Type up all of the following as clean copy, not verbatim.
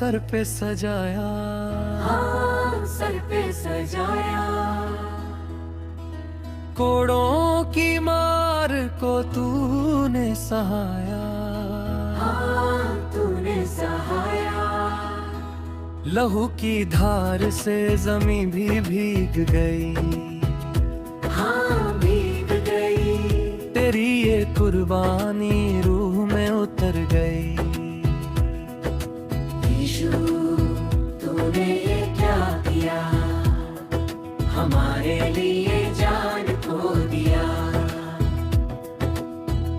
Sir पे सजाया, हाँ सर पे सजाया। कोड़ों की मार को तूने सहाया, हाँ तूने सहाया। लहू की धार से जमीन भी भीग गई, हाँ भीग गई। तेरी ये कुर्बानी रूह में उतर गई। यीशु तूने ये क्या किया, हमारे लिए जान खो दिया।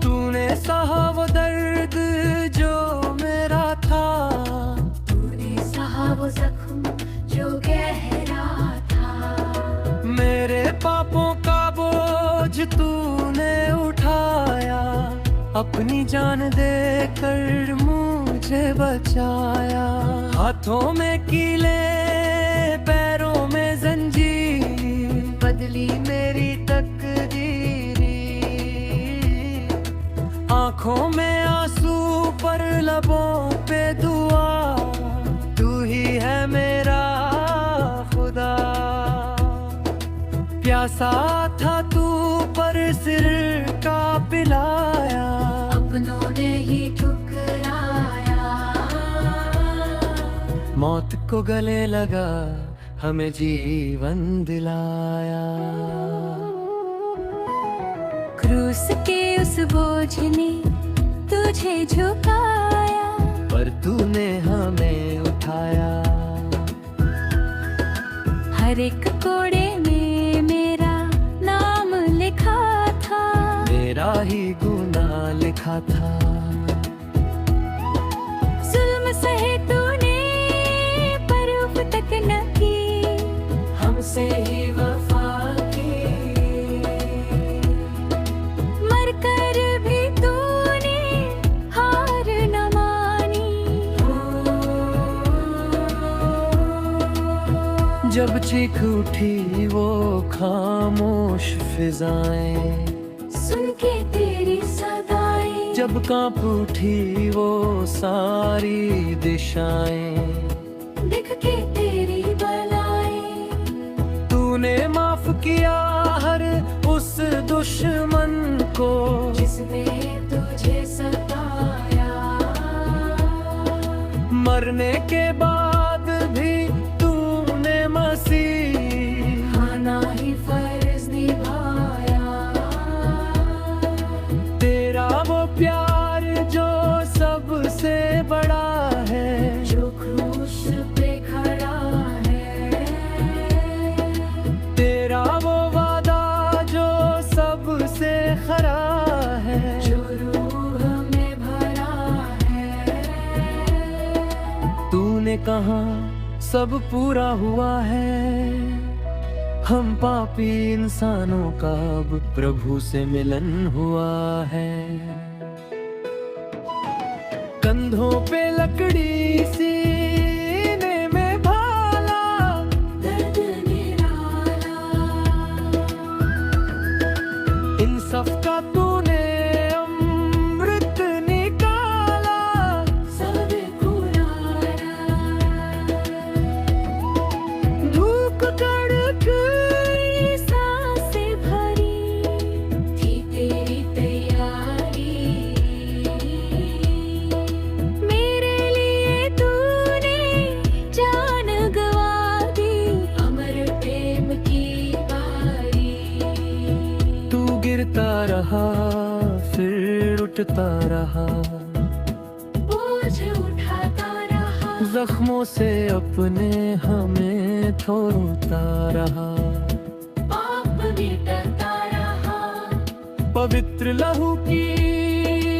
तूने सहा वो दर्द जो मेरा था, तूने सहा वो जख्म जो गहरा था। मेरे पापों का बोझ तूने उठाया, अपनी जान देकर मुझे बचाया। हाथों में कीले पैरों में जंजीर, बदली मेरी तकदीरी। आंखों में आंसू पर लबों पे दुआ, तू ही है मेरा खुदा। प्यासा था तू पर सिर का पिलाया, अपनों ने ही ठुकराया। मौत को गले लगा हमें जीवन दिलाया। क्रूस के उस बोझ ने तुझे झुकाया, पर तूने हमें उठाया। हर एक कोड़े में मेरा नाम लिखा था, मेरा ही गुनाह लिखा था। जुल्म सहे तूने पर उफ तक न की, हमसे ही वफा की। मर कर भी तूने हार न मानी। जब चीख उठी वो खामोश फिजाएं, सुन के तेरी सदाएं, जब कांप उठी वो सारी दिशाएं, देख के तेरी बलाएं। तूने माफ किया हर उस दुश्मन को, जिसने तुझे सताया। मरने के बाद भी तूने मसीह खाना ही फर्ज निभाया। तेरा वो प्यार जो सबसे बड़ा है, जो क्रूस पे खड़ा है। तेरा वो वादा जो सबसे खरा है, जो रूह में भरा है। तूने कहा सब पूरा हुआ है। हम पापी इंसानों का अब प्रभु से मिलन हुआ है। कंधों पे लकड़ी सीने में भाला, दर्द निराला। इंसाफ का तूने अमृत निकाला। सब कुरारा। धूप कड़करी सांसें भरी थी तेरी तैयारी। मेरे लिए तूने जान गंवा दी, अमर प्रेम की पारी। तू गिरता रहा फिर उठता रहा, बोझ उठाता रहा। जख्मों से अपने हमें धोता रहा। पाप मिटता रहा। पवित्र लहू की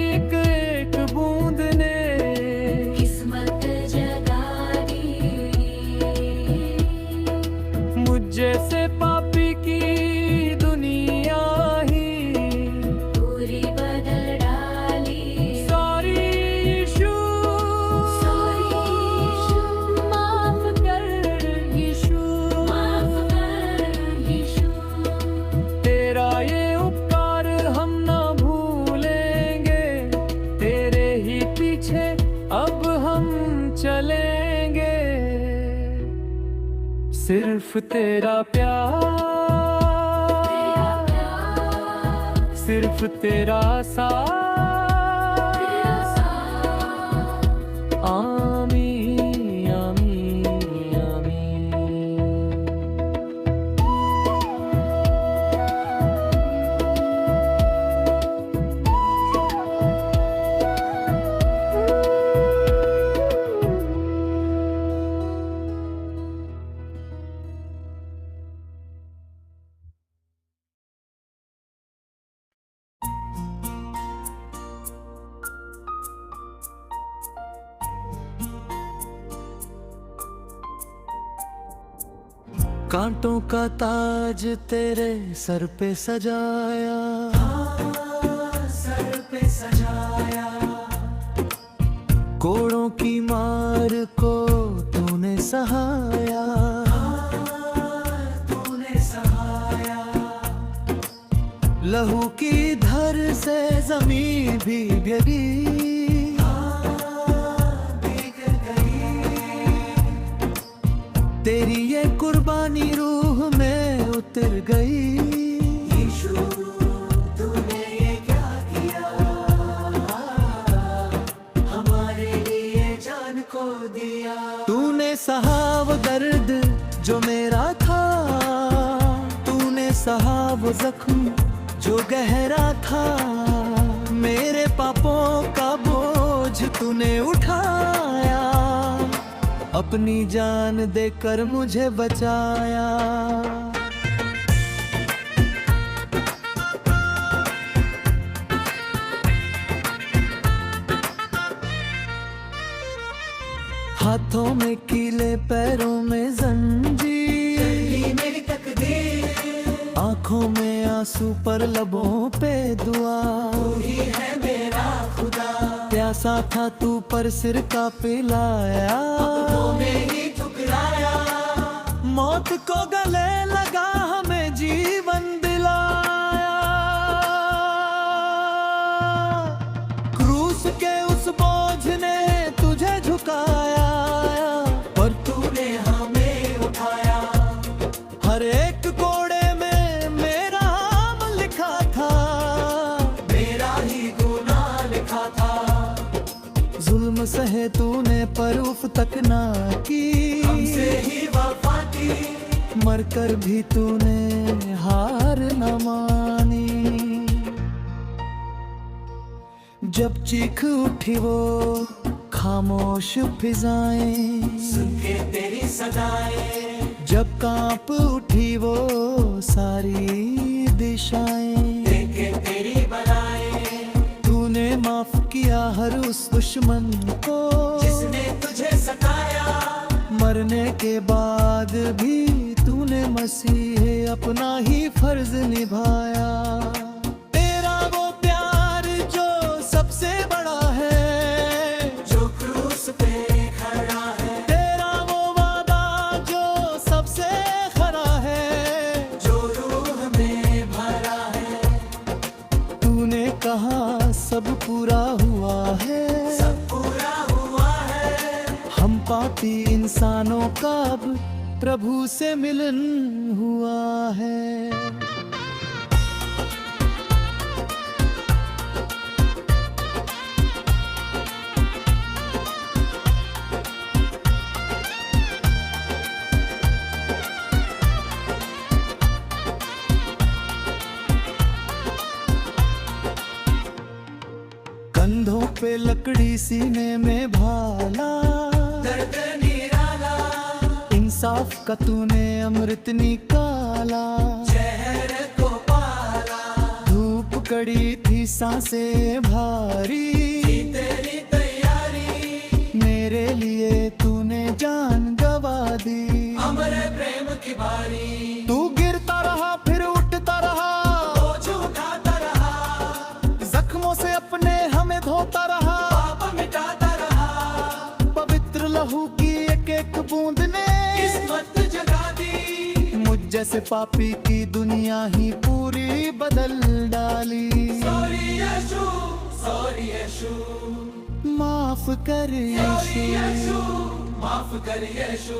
एक एक बूंद ने किस्मत जगा दी। मुझ जैसे पापी की दुनिया ही पूरी बदल डाली। सॉरी यीशु, सॉरी यीशु, माफ कर यीशु। माफ कर यीशु। तेरा ये उपकार हम ना भूले सिर्फ तेरा प्यार, सिर्फ तेरा साथ। आमीन आमीन आमीन। कांटों का ताज तेरे सर पे सजाया, सर पे सजाया। कोड़ों की मार को तूने सहाया, तूने सहाया। लहू की धर से जमीन भी भीगी, तेरी ये कुर्बानी रूह में उतर गई। यीशु तूने ये क्या किया, हमारे लिए जान को दिया। तूने सहा वो दर्द जो मेरा था, तूने सहा वो जख्म जो गहरा था। मेरे पापों का बोझ तूने उठाया, अपनी जान देकर मुझे बचाया। हाथों में कीले, पैरों में जंजीर, मेरी तकदीर। आंखों में आंसू पर लबों पे दुआ, तू ही है मेरा खुदा। प्यासा था तू पर सिर का पिलाया, तूने ही ठुकराया। मौत को गले लगा हमें जीवन दिलाया। क्रूस के उस बोझ ने तुझे झुकाया, पर तूने हमें उठाया। हर एक कोड़े में मेरा नाम लिखा था, मेरा ही गुनाह लिखा था। जुल्म सहे तूने पर उफ तक ना की, हमसे ही वफा की। मरकर भी तूने हार न मानी। जब चीख उठी वो खामोश फिजाएं, सुन के तेरी सदाएं। जब कांप उठी वो सारी दिशाएं, देख के तेरी बलाएं। तूने माफ किया हर उस दुश्मन को जिसने तुझे सताया। मरने के बाद भी तूने मसीह अपना ही फर्ज निभाया। तेरा वो प्यार जो सबसे बड़ा है, जो क्रूस पे खड़ा है। तेरा वो वादा जो सबसे खरा है, जो रूह में भरा है। तूने कहा सब पूरा हुआ है, सब पूरा हुआ है। हम पापी इंसानों का अब प्रभु से मिलन हुआ है। कंधों पे लकड़ी, सीने में भाला, दर्द निराला। इंसाफ का तूने अमृत निकाला, जहर को पाला। धूप कड़ी थी, सांसें भारी, तेरी तैयारी। मेरे लिए तूने जान गवा दी, अमर प्रेम की बारी। तू गिरता रहा फिर उठता रहा, बोझ उठाता रहा। जख्मों से अपने हमें धोता रहा, पाप मिटाता रहा। पवित्र लहू की एक एक बूंद ने किस्मत जगा दी। मुझ जैसे पापी की दुनिया ही पूरी बदल डाली। सॉरी यीशु, सॉरी यीशु, माफ कर यीशु, माफ कर यीशु।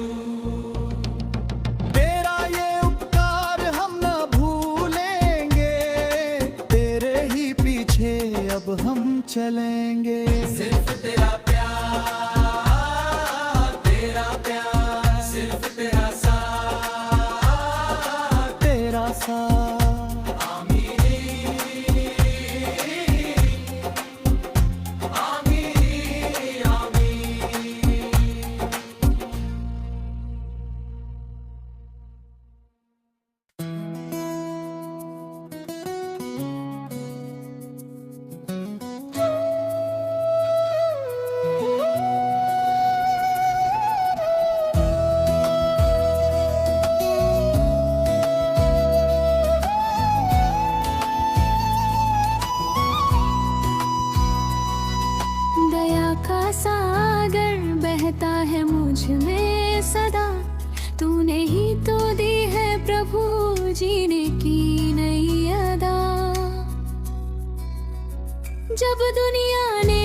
जब दुनिया ने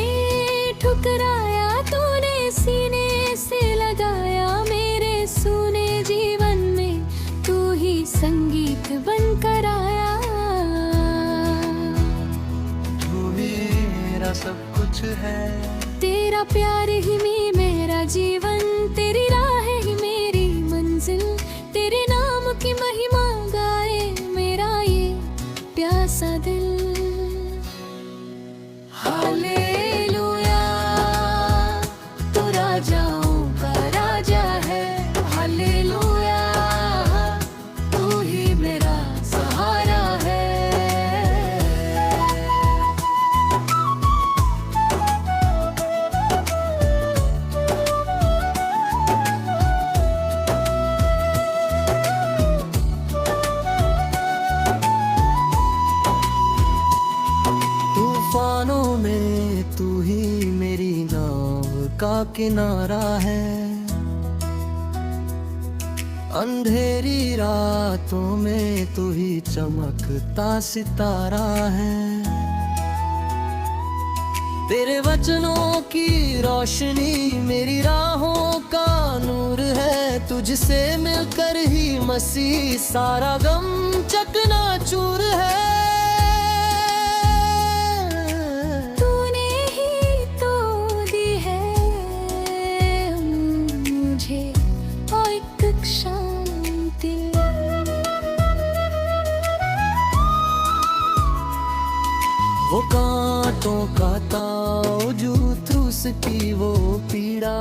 ठुकराया तूने सीने से लगाया मेरे सूने जीवन में तू ही संगीत बनकर आया। तू मेरा सब कुछ है, तेरा प्यार ही मेरा जीवन, तेरी राह ही मेरी मंजिल, तेरे नाम की महिमा गाए मेरा ये प्यासा दिल। हालेलुया, तू राजाओं का राजा है। हालेलुया, तू ही मेरा सहारा है। तूफानों में तू ही मेरी नाव का किनारा है, अंधेरी रातों में तू ही चमकता सितारा है। तेरे वचनों की रोशनी मेरी राहों का नूर है, तुझसे मिलकर ही मसीह सारा गम चकनाचूर है। वो कांटों का ताव जो त्रूस की वो पीड़ा,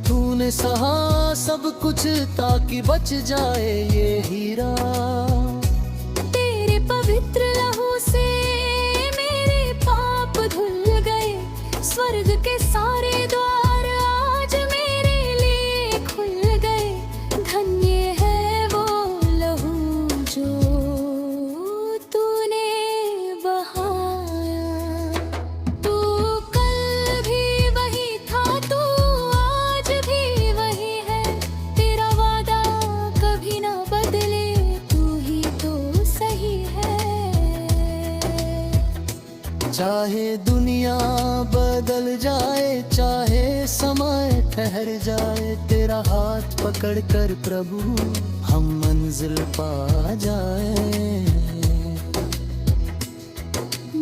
तूने सहा सब कुछ ताकि बच जाए ये हीरा। तेरे पवित्र लहू से मेरे पाप धुल गए, स्वर्ग के सारे द्वार आज मेरे लिए खुल गए। धन्य है वो लहू जो तूने बहाया, तू कल भी वही था, तू आज भी वही है, तेरा वादा कभी ना बदले, तू ही तो सही है। चाहे दुनिया बदल जाए, चाहे समय ठहर जाए, तेरा हाथ पकड़ कर प्रभु हम मंजिल पा जाए।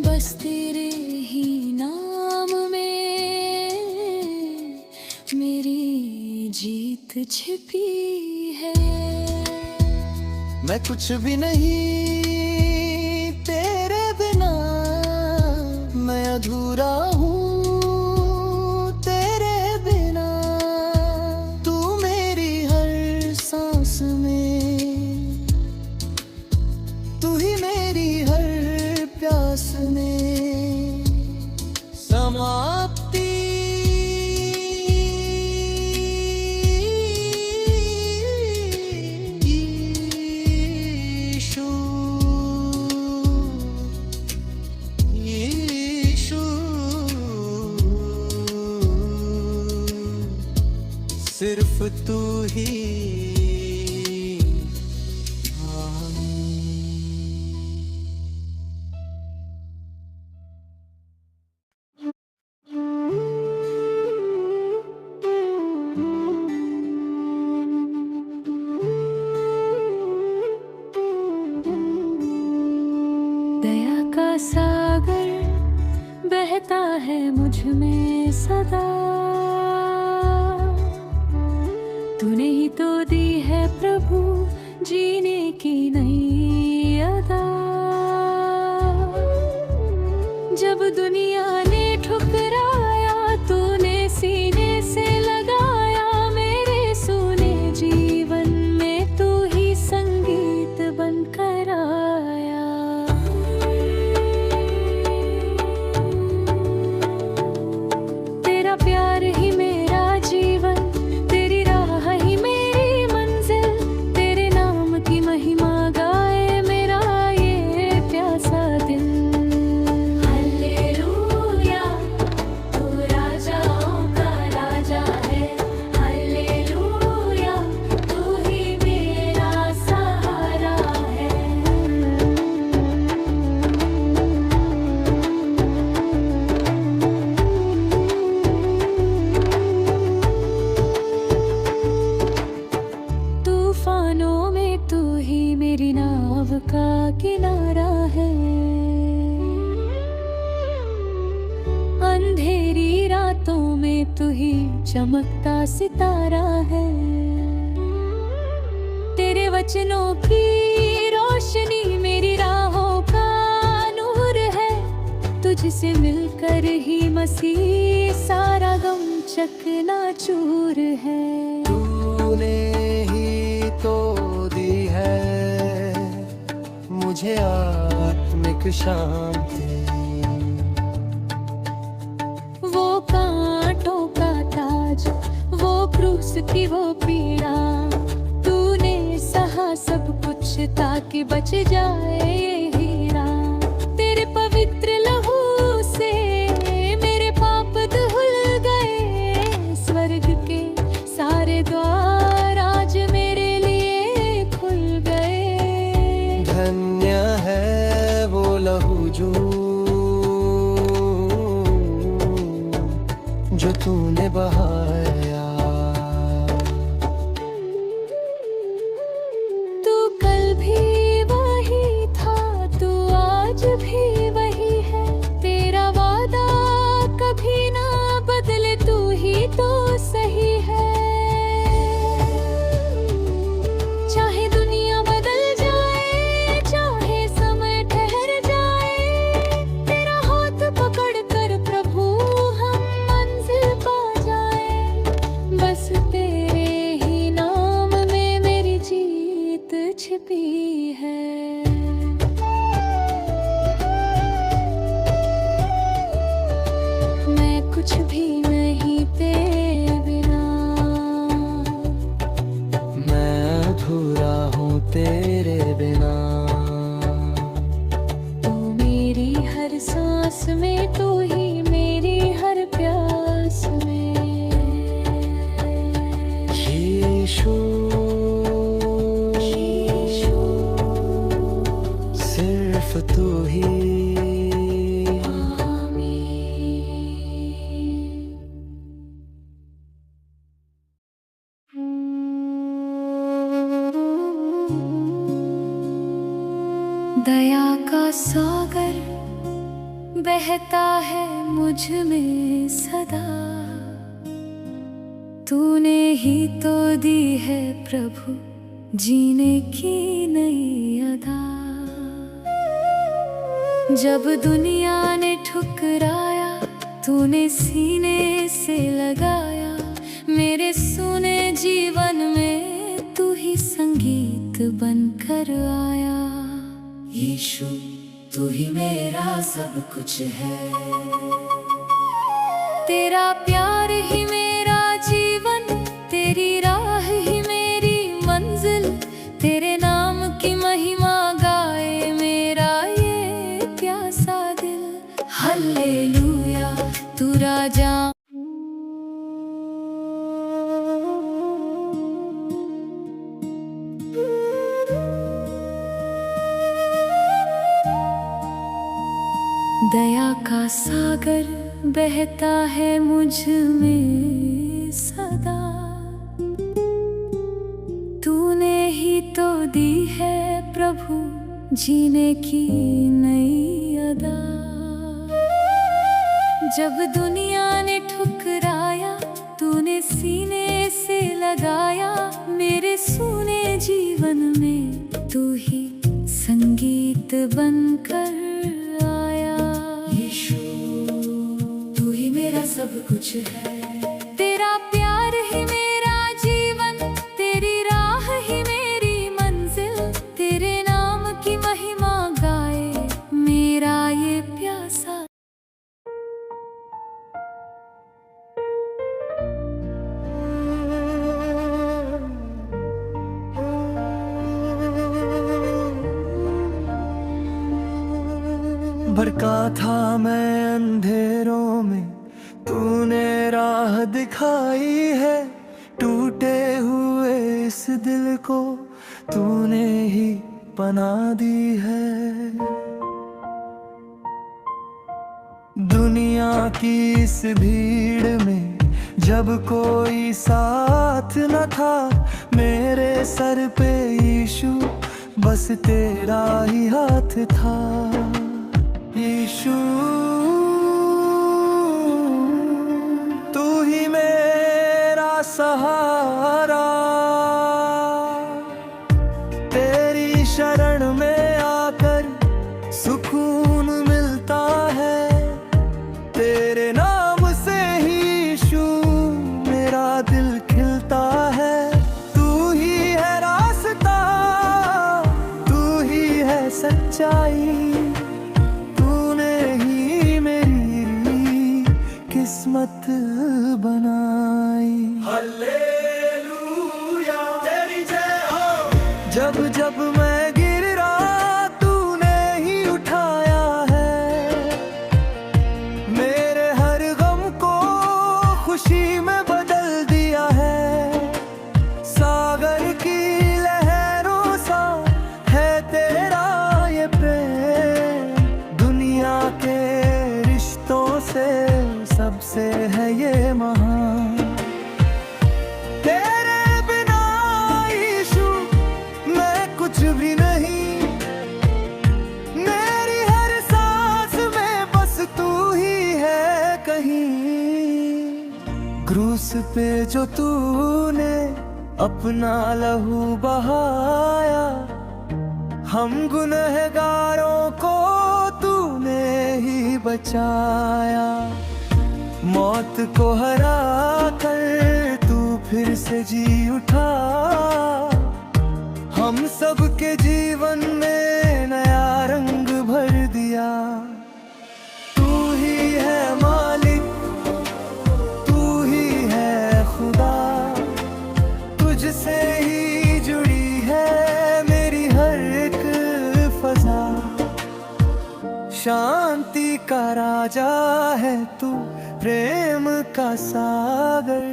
बस तेरे ही नाम में मेरी जीत छिपी है। मैं कुछ भी नहीं तेरे बिना, मैं अधूरा हूँ तेरे बिना। तू मेरी हर सांस में, तू ही मेरी हर प्यास में। समाप्ति यीशु, यीशु, सिर्फ तू ही। दया का सागर बहता है मुझ में सदा, तूने ही तो दी है प्रभु जीने की नई अदा। जब दुनिया ने ठुकराया तूने सीने से लगाया मेरे सूने जीवन में तू ही संगीत बनकर आया। तेरा प्यार ही मेरा जीवन, तेरी राह ही मेरी मंजिल, तेरे नाम की महिमा गाए मेरा ये प्यासा दिल। हालेलुया। किनारा है। अंधेरी रातों में तू ही चमकता सितारा है। तेरे वचनों की रोशनी मेरी राहों का नूर है। तुझसे मिलकर ही मसीह सारा गम चकनाचूर है। तूने ही तो दी है मुझे आत्मिक शांति। वो कांटों का ताज, वो क्रूस की वो पीड़ा, तूने सहा सब कुछ ताकि बच जाए ये हीरा। तेरे पवित्र लहू से मेरे पाप धुल गए। स्वर्ग के सारे द्वार आज मेरे लिए खुल गए। धन्य है वो लहू जो तूने बहाया। तू कल भी वही था, तू आज भी वही है। तेरा वादा कभी ना बदले, तू ही तो सही है। चाहे दुनिया बदल जाए, चाहे समय ठहर जाए, तेरा हाथ पकड़ कर प्रभु हम मंजिल पा जाए। बस तेरे ही नाम में मेरी जीत छिपी है। मैं कुछ भी नहीं तेरे बिना, मैं अधूरा हूँ तेरे बिना। तू मेरी हर सांस में, तू ही मेरी हर प्यास में। यीशु यीशु, सिर्फ तू ही। आमीन। दया का सागर बहता है मुझ में सदा। तूने ही तो दी है प्रभु जीने की नई अदा। जब दुनिया ने ठुकराया, तूने सीने से लगाया। मेरे सुने जीवन में तू ही संगीत बनकर आया। यीशु तू ही मेरा सब कुछ है। तेरा प्यार ही मेरा जीवन, तेरी राह ही मेरी मंजिल। तेरे नाम की महिमा गाए मेरा ये प्यासा दिल। हल्लेलुया तू राजा। दया का सागर बहता है मुझ में सदा। तूने ही तो दी है प्रभु जीने की नई अदा। जब दुनिया ने ठुकराया, तूने सीने से लगाया। मेरे सुने जीवन में तू ही संगीत बनकर आया। यीशु तू ही मेरा सब कुछ है। तेरा प्यार ही मेरा जीवन, तेरी राह ही मेरी मंजिल। तेरे नाम की महिमा गाए मेरा ये प्यासा। भड़का था मैं अंधेरों में, तूने राह दिखाई है। टूटे हुए इस दिल को तूने ही पनाह दी है। दुनिया की इस भीड़ में जब कोई साथ न था, मेरे सर पे यीशु बस तेरा ही हाथ था यीशु, तू ही मेरा सहारा। तेरी शरण में आकर सुकून मिलता है, तेरे नाम से ही यीशु मेरा दिल खिलता है। तू ही है रास्ता, तू ही है सच्चाई, तूने ही मेरी किस्मत बनाई। हालेलुया तेरी जय हो। जब जब मैं गिर रहा तूने ही उठाया है, मेरे हर गम को खुशी में बदल दिया है। सागर की लहरों सा है तेरा ये प्रेम, दुनिया के रिश्तों से सबसे है ये महान। तेरे बिना यीशु मैं कुछ भी नहीं, मेरी हर सांस में बस तू ही है कहीं। क्रूस पे जो तूने अपना लहू बहाया, हम गुनहगारों को तूने ही बचाया। मौत को हरा कर तू फिर से जी उठा, हम सब के जीवन में नया रंग भर दिया। तू ही है मालिक, तू ही है खुदा, तुझसे ही जुड़ी है मेरी हर एक फजा। शांति का राजा है तू, प्रेम का सागर,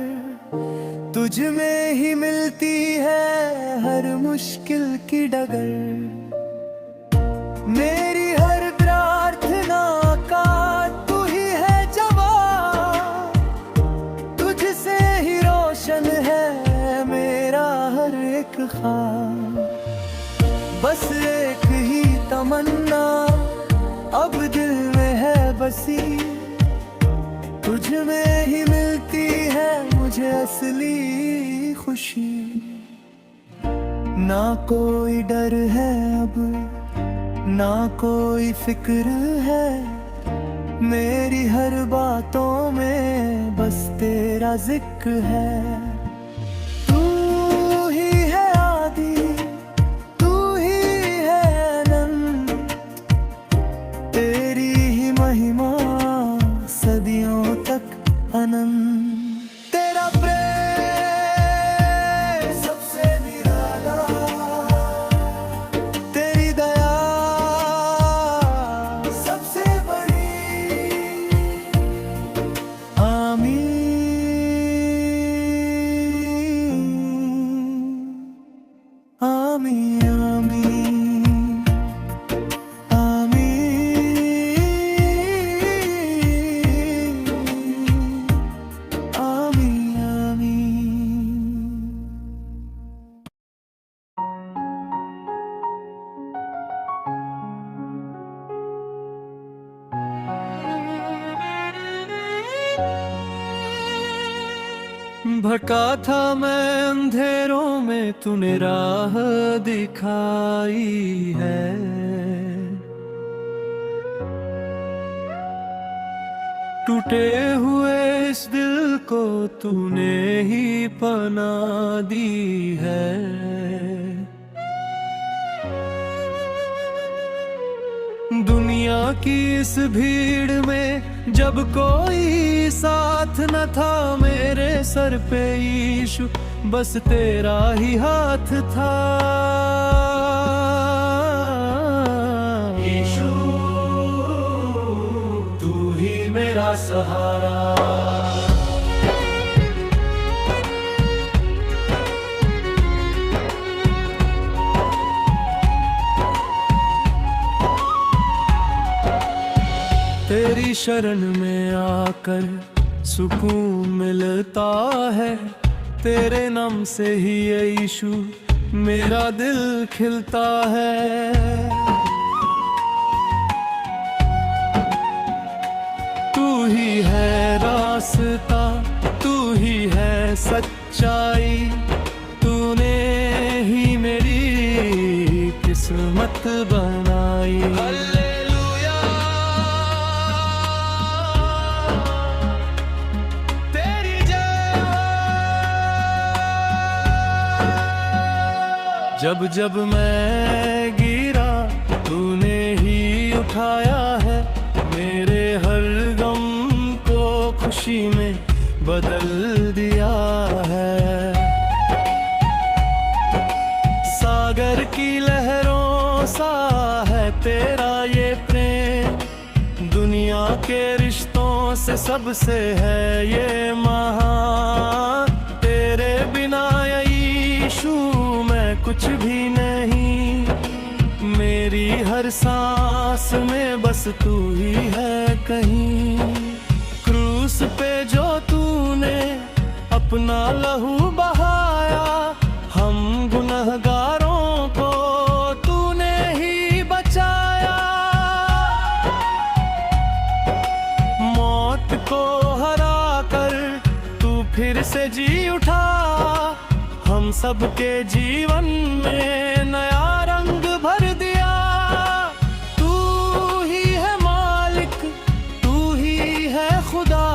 तुझ में ही मिलती है हर मुश्किल की डगर। मेरी हर प्रार्थना का तू ही है जवाब, तुझसे ही रोशन है मेरा हर एक ख्वाब। बस एक ही तमन्ना अब दिल में है बसी, तुझ में ही मिलती है मुझे असली खुशी। ना कोई डर है अब, ना कोई फिक्र है, मेरी हर बातों में बस तेरा जिक्र है। तू ही है आदि, तू ही है अनंत, तेरी ही महिमा सदियों तक अनंत। तेरा प्रेम सबसे निराला, तेरी दया सबसे बड़ी। आमीन, आमीन, भटका था मैं अंधेरों में, तूने राह दिखाई है। टूटे हुए इस दिल को तूने ही पनाह दी है। दुनिया की इस भीड़ में जब कोई साथ न था, मेरे सर पे यीशु बस तेरा ही हाथ था। यीशु तू ही मेरा सहारा। तेरी शरण में आकर सुकून मिलता है, तेरे नाम से ही यीशु मेरा दिल खिलता है। तू ही है रास्ता, तू ही है सच्चाई, तूने ही मेरी किस्मत बनाई। हालेलुया, तेरी जय। जब जब मैं गिरा तूने ही उठाया है, मेरे हर गम को खुशी में बदल दिया है। सागर की लहरों सा है तेरा ये प्रेम, दुनिया के रिश्तों से सबसे है ये महान। तेरे बिना यीशु मैं कुछ भी नहीं, मेरी हर सांस में बस तू ही है कहीं। क्रूस पे जो तूने अपना लहू बहाया, हम गुनहगारों को तूने ही बचाया। मौत को हरा कर तू फिर से जी उठा, हम सबके जीवन में नया रंग भर दिया। तू ही है मालिक, तू ही है खुदा,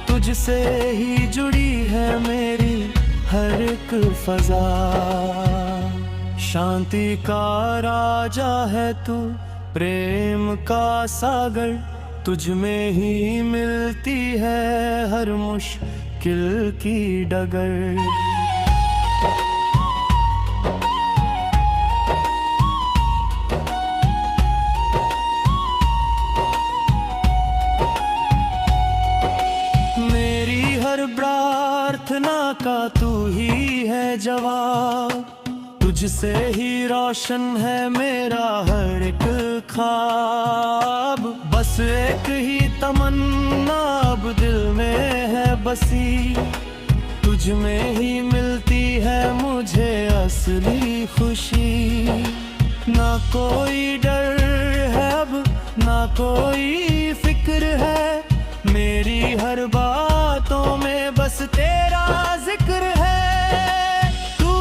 तुझसे ही जुड़ी है मेरी हर एक फजा। शांति का राजा है तू, प्रेम का सागर, तुझ में ही मिलती है हर मुश्किल की डगर। प्रार्थना का तू ही है जवाब, तुझसे ही रोशन है मेरा हर एक ख्वाब। बस एक ही तमन्ना अब दिल में है बसी, तुझ में ही मिलती है मुझे असली खुशी। ना कोई डर है अब, ना कोई फिक्र है, मेरी हर बातों में बस तेरा जिक्र है। तू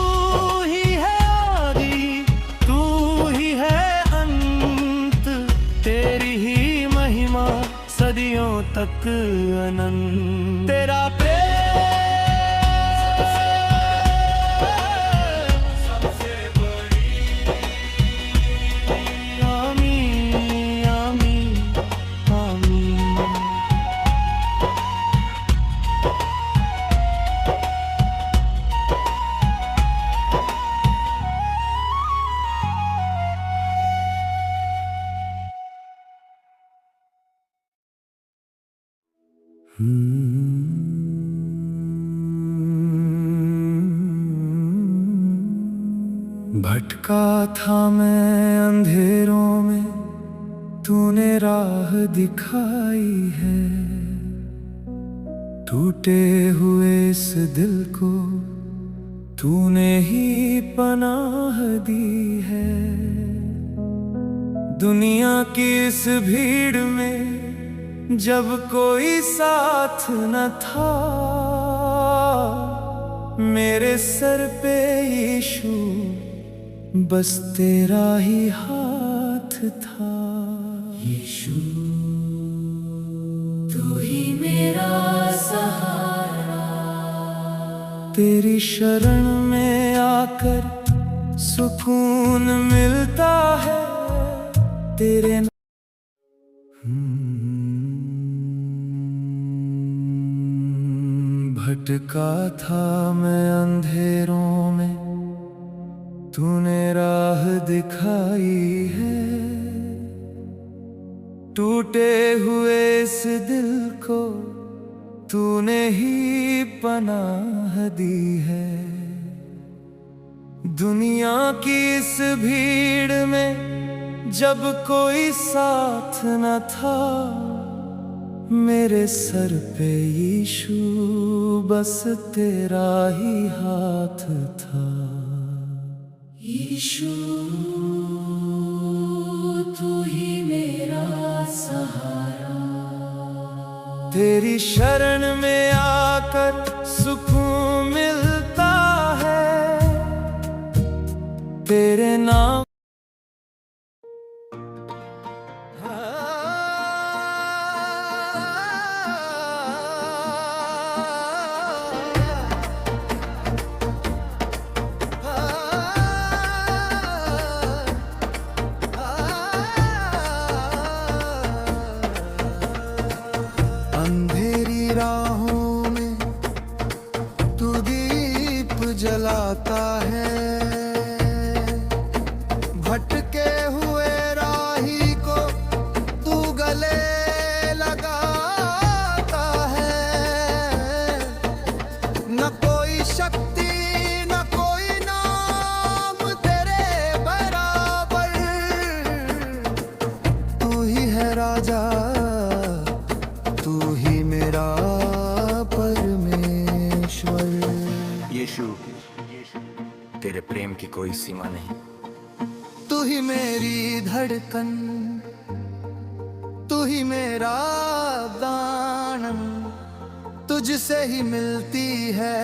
ही है आदि, तू ही है अंत, तेरी ही महिमा सदियों तक अनंत। तेरा भटका था मैं अंधेरों में, तूने राह दिखाई है। टूटे हुए इस दिल को तूने ही पनाह दी है। दुनिया की इस भीड़ में जब कोई साथ न था, मेरे सर पे यीशु बस तेरा ही हाथ था। यीशु तू ही मेरा सहारा, तेरी शरण में आकर सुकून मिलता है। तेरे भटका था मैं अंधेरों में, तूने राह दिखाई है। टूटे हुए इस दिल को तूने ही पनाह दी है। दुनिया की इस भीड़ में जब कोई साथ न था, मेरे सर पे यीशु बस तेरा ही हाथ था। यीशु तू ही मेरा सहारा, तेरी शरण में आकर सुकून मिलता है, तेरे नाम अंधेरी राहों में तू दीप जलाता है, भटके हुए राही को तू गले लगाता है। न कोई शक्ति न कोई नाम तेरे बराबर, तू ही है राजा, तू ही मेरा परमेश्वर। यीशु, तेरे प्रेम की कोई सीमा नहीं। तू ही मेरी धड़कन, तू ही मेरा दानम, तुझसे ही मिलती है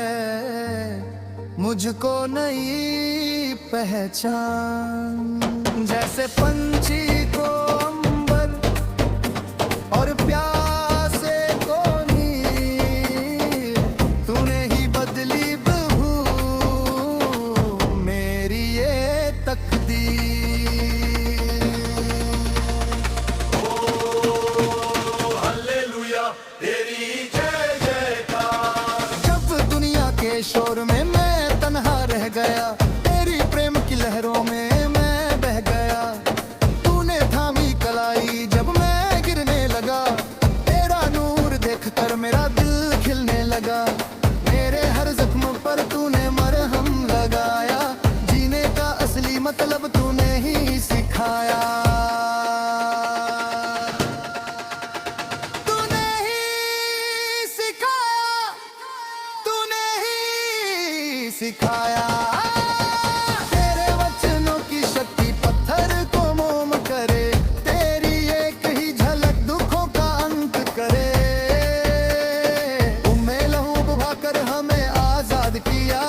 मुझको नई पहचान। जैसे पंछी को अंबर और प्यासे को नीर, तूने ही बदली बहू मेरी ये तकदीर। हालेलुया, तेरी जय जयकार। जब दुनिया के शोर में मैं तन्हा रह गया, तेरी प्रेम की लहरों में मैं बह गया। तूने थामी कलाई जब मैं गिरने लगा, तेरा नूर देखकर मेरा दिल खिलने लगा। मेरे हर जख्म पर तूने मरहम लगाया, जीने का असली मतलब तूने ही सिखाया। तूने ही सिखाया, तूने ही सिखाया। तेरे वचनों की शक्ति पत्थर को मोम करे, तेरी एक ही झलक दुखों का अंत करे। उम्मे लहू बहाकर हमें आजाद किया,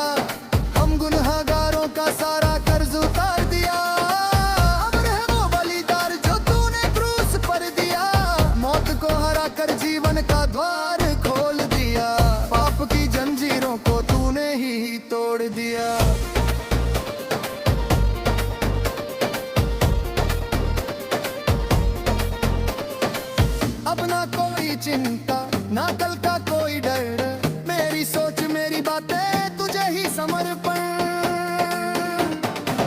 हम गुनहगारों का सारा कर्ज उतार दिया। अब रहे वो बलिदान जो तूने क्रूस पर दिया, मौत को हरा कर जीवन का द्वार खोल दिया। पाप की जंजीरों को तूने ही तोड़ दिया। अब ना कोई चिंता ना कल का कोई डर, मेरी सोच मेरी बातें तुझे ही समर्पण।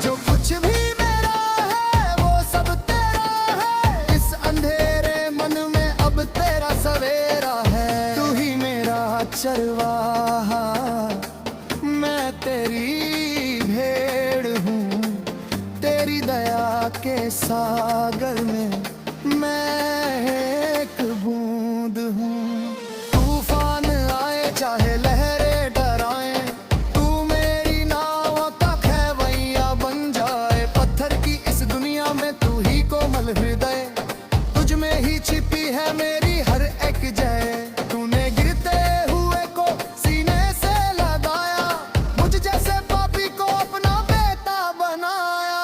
जो कुछ भी मेरा है वो सब तेरा है, इस अंधेरे मन में अब तेरा सवेरा है। तू ही मेरा चरवाहा, मैं तेरी भेड़ हूँ, तेरी दया के सागर में मैं एक बूंद हूँ। तूफान आए चाहे लहरें डराएं, तू मेरी नाव का खेवैया बन जाए। पत्थर की इस दुनिया में तू ही कोमल हृदय, तुझ में ही छिपी है मेरी हर एक जय। तूने गिरते हुए को सीने से लगाया, मुझ जैसे पापी को अपना बेटा बनाया।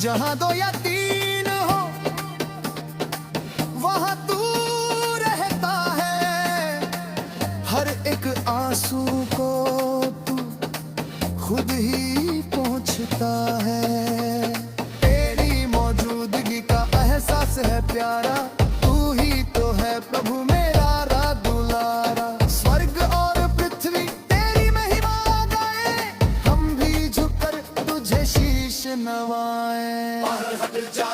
जहाँ दो या तीन हो वहाँ तू रहता है, हर एक आंसू को तू खुद ही पहुँचता है। तेरी मौजूदगी का एहसास है प्यारा, तू ही तो है प्रभु मेरा राज दुलारा। स्वर्ग और पृथ्वी तेरी महिमा गाए, हम भी झुककर तुझे शीश नवाए। हट जा